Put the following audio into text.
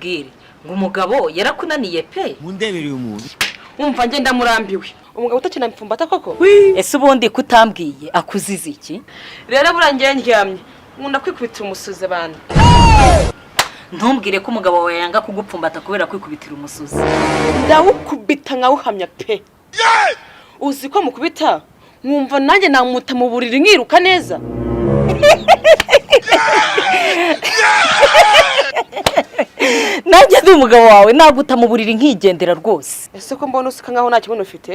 nkubwire ngo umugabo yarakunaniye pe mundebereye umuntu umva nge ndamurambiwe umugabo utakina mfumbata koko ese ubundi kutambwiye akuzize iki rero burangiye ndyamye nkunda kwikubitira umusuzi abantu ntumbwire ko umugabo wawe yanga kugupfumbata kubera kwikubitira umusuzi ndawukubita nkawuhamya pe uzi ko mukubita mwumva nanjye namuta mu buriri nkiruka neza nanjye ndi umugabo wawe naguta mu buriri nkigendera rwose ese ko mbona usika nkaho nta kibuno ufite